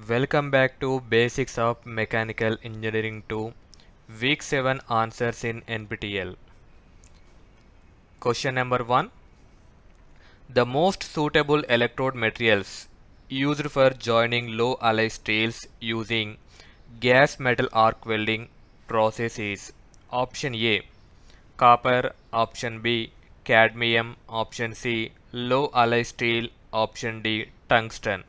Welcome back to Basics of Mechanical Engineering 2, Week 7 Answers in NPTEL. Question number 1. The most suitable electrode materials used for joining low alloy steels using gas metal arc welding process is option A, copper, option B, cadmium, option C, low alloy steel, option D, tungsten.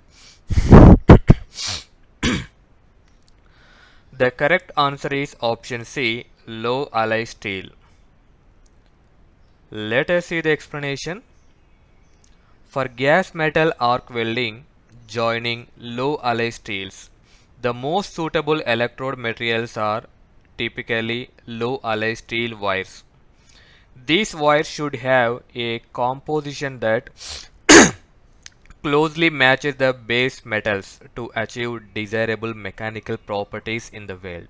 The correct answer is option C, low alloy steel. Let us see the explanation. For gas metal arc welding joining low alloy steels, the most suitable electrode materials are typically low alloy steel wires. These wires should have a composition that closely matches the base metals to achieve desirable mechanical properties in the weld.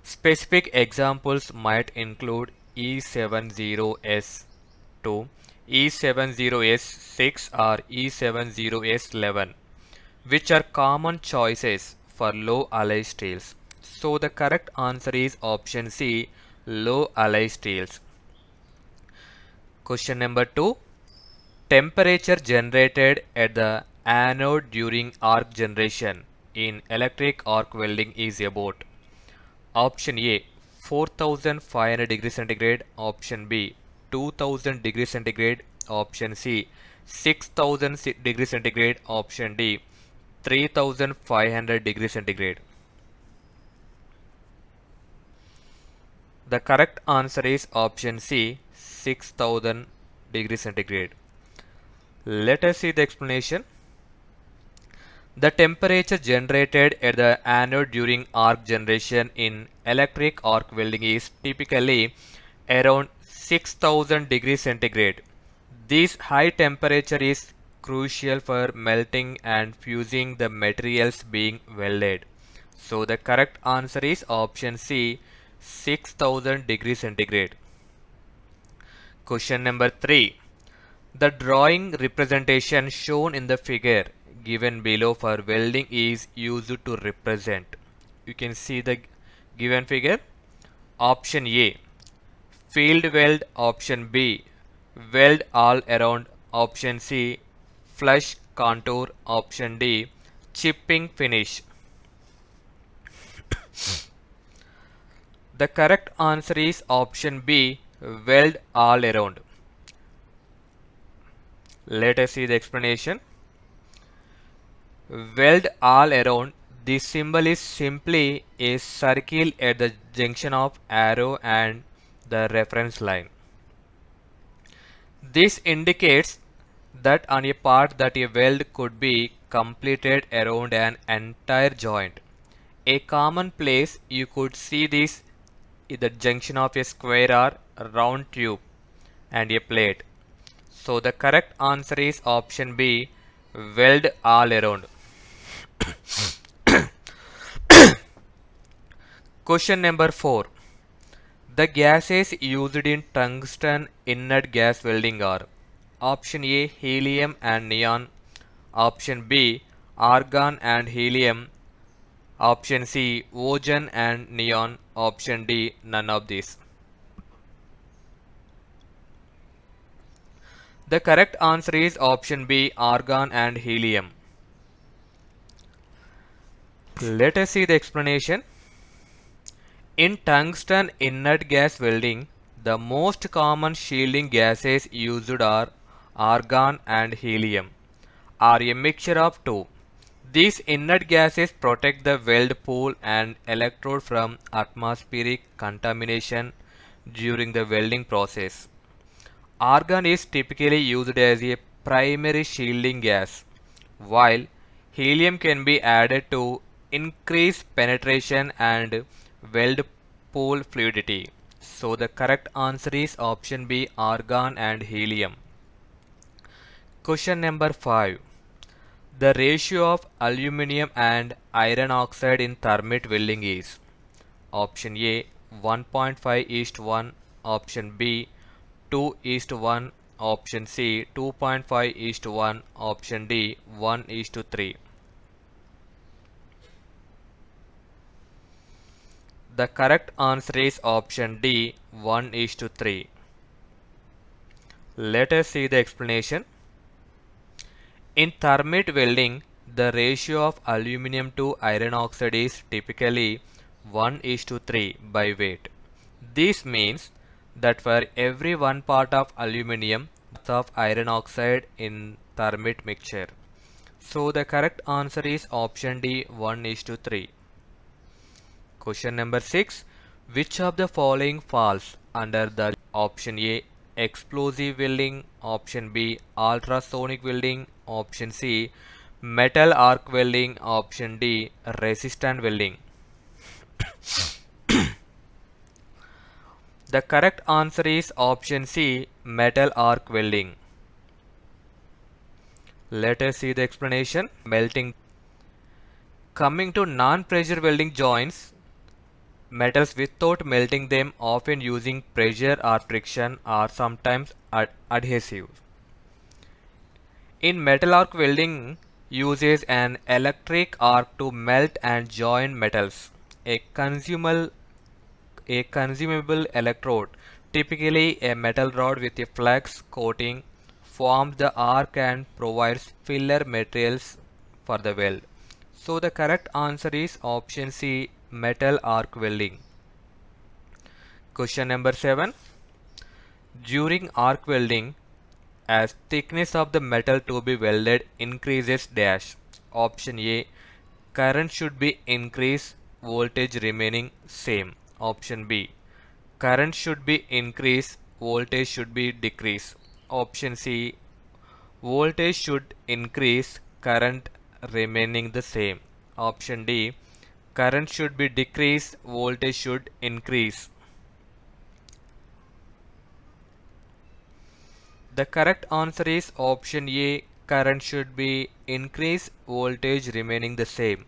Specific examples might include E70S2, E70S6 or E70S11, which are common choices for low alloy steels. So the correct answer is option C, low alloy steels. Question number 2. Temperature generated at the anode during arc generation in electric arc welding is about option A 4500 degrees centigrade, option B 2000 degrees centigrade, option C 6000 degrees centigrade, option D 3500 degrees centigrade. The correct answer is option C 6000 degrees centigrade. Let us see the explanation. The temperature generated at the anode during arc generation in electric arc welding is typically around 6000 degrees centigrade. This high temperature is crucial for melting and fusing the materials being welded. So the correct answer is option C, 6000 degrees centigrade. Question number 3. The drawing representation shown in the figure given below for welding is used to represent. You can see the given figure. Option A, field weld. Option B, weld all around. Option C, flush contour. Option D, chipping finish. The correct answer is option B, weld all around. Let us see the explanation. Weld all around. The symbol is simply a circle at the junction of arrow and the reference line. This indicates that on a part that a weld could be completed around an entire joint. A common place you could see this is the junction of a square or round tube and a plate. So the correct answer is option B, weld all around. Question number 4. The gases used in tungsten inert gas welding are option A, helium and neon, option B, argon and helium, option C, oxygen and neon, option D, none of these. The correct answer is option B, argon and helium. Let us see the explanation. In tungsten inert gas welding, the most common shielding gases used are argon and helium, or a mixture of two. These inert gases protect the weld pool and electrode from atmospheric contamination during the welding process. Argon is typically used as a primary shielding gas, while helium can be added to increase penetration and weld pool fluidity. So the correct answer is option B, argon and helium. Question number 5. The ratio of aluminum and iron oxide in thermite welding is option A 1.5:1, option B 2:1, option C 2.5:1, option D 1:3. The correct answer is option D, 1:3. Let us see the explanation. In thermite welding, the ratio of aluminum to iron oxide is typically 1:3 by weight. This means that for every 1 part of aluminum, of iron oxide in thermite mixture. So the correct answer is option D, 1:3. Question number 6. Which of the following falls under the option A, explosive welding, option B, ultrasonic welding, option C, metal arc welding, option D, resistant welding? The correct answer is option C, metal arc welding. Let us see the explanation. Melting. Coming to non-pressure welding joints, metals without melting them, often using pressure or friction, are sometimes adhesive. In metal arc welding uses an electric arc to melt and join metals. A consumable electrode, typically a metal rod with a flux coating, forms the arc and provides filler materials for the weld. So the correct answer is option C, metal arc welding. Question number 7. During arc welding, as thickness of the metal to be welded increases dash. Option A, current should be increased, voltage remaining same. Option B, current should be increased, voltage should be decreased. Option C, voltage should increase, current remaining the same. Option D, current should be decreased, voltage should increase. The correct answer is option A, current should be increased, voltage remaining the same.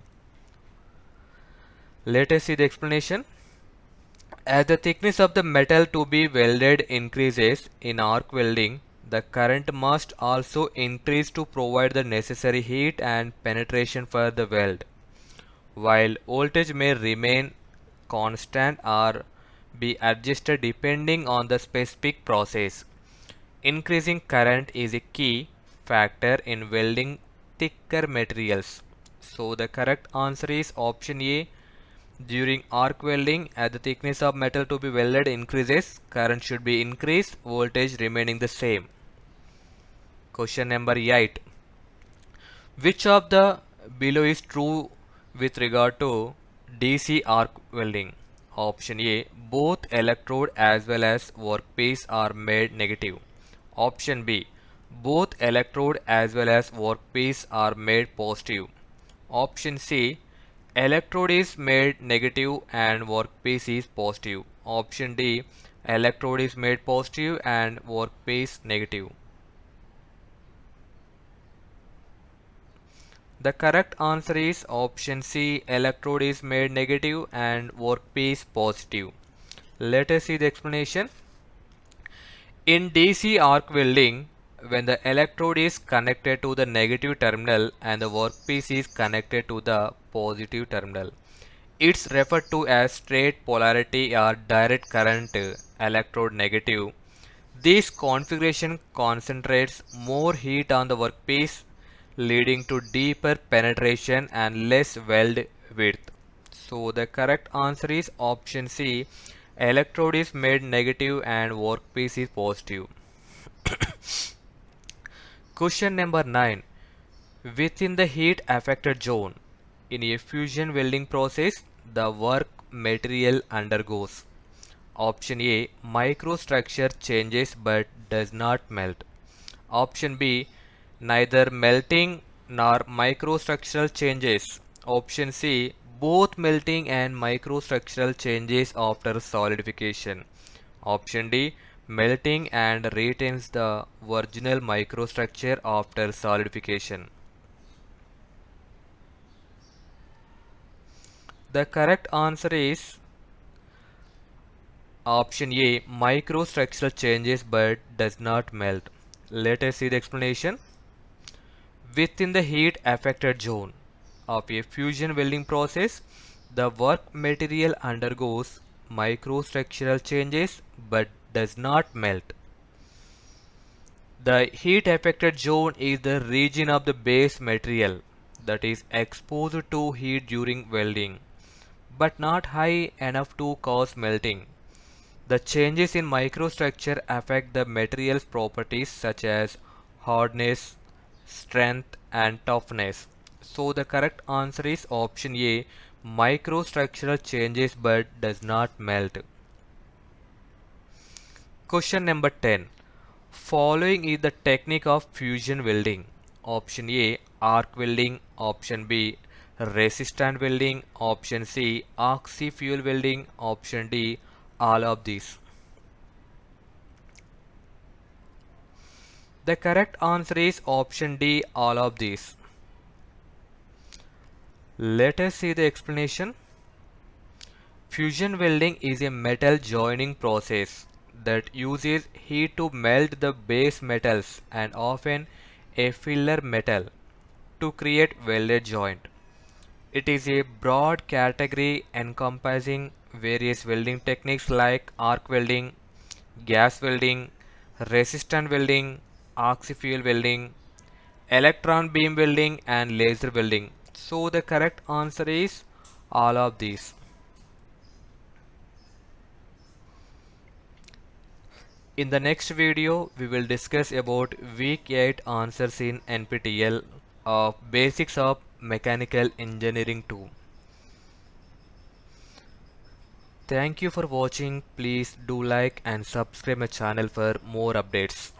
Let us see the explanation. As the thickness of the metal to be welded increases in arc welding, the current must also increase to provide the necessary heat and penetration for the weld. While voltage may remain constant or be adjusted depending on the specific process, increasing current is a key factor in welding thicker materials. So the correct answer is option A. During arc welding, as the thickness of metal to be welded increases, current should be increased, voltage remaining the same. Question number 8. Which of the below is true with regard to DC arc welding? Option A, both electrode as well as workpiece are made negative. Option B, both electrode as well as workpiece are made positive. Option C, electrode is made negative and workpiece is positive. Option D, electrode is made positive and workpiece negative. The correct answer is option C, electrode is made negative and workpiece positive. Let us see the explanation. In DC arc welding, when the electrode is connected to the negative terminal and the workpiece is connected to the positive terminal, it's referred to as straight polarity or direct current electrode negative. This configuration concentrates more heat on the workpiece, leading to deeper penetration and less weld width. So the correct answer is option C. Electrode is made negative and workpiece is positive. Question number 9. Within the heat affected zone, in a fusion welding process, the work material undergoes. Option A, microstructure changes but does not melt. Option B, neither melting nor microstructural changes. Option C, both melting and microstructural changes after solidification. Option D, melting and retains the original microstructure after solidification. The correct answer is option A, microstructural changes but does not melt. Let us see the explanation. Within the heat affected zone of a fusion welding process, The work material undergoes microstructural changes but does not melt. The heat affected zone is the region of the base material that is exposed to heat during welding, but not high enough to cause melting. The changes in microstructure affect the material's properties such as hardness, strength, and toughness. So the correct answer is option A, microstructural changes but does not melt. Question number 10. Following is the technique of fusion welding. Option A, arc welding. Option B, resistant welding. Option C, oxy-fuel welding. Option D, all of these. The correct answer is option D, all of these. Let us see the explanation. Fusion welding is a metal joining process that uses heat to melt the base metals and often a filler metal to create welded joint. It is a broad category encompassing various welding techniques like arc welding, gas welding, resistant welding, oxy-fuel welding, electron beam welding and laser welding. So the correct answer is all of these. In the next video, we will discuss about week 8 answers in NPTEL of Basics of Mechanical Engineering 2. Thank you for watching. Please do like and subscribe my channel for more updates.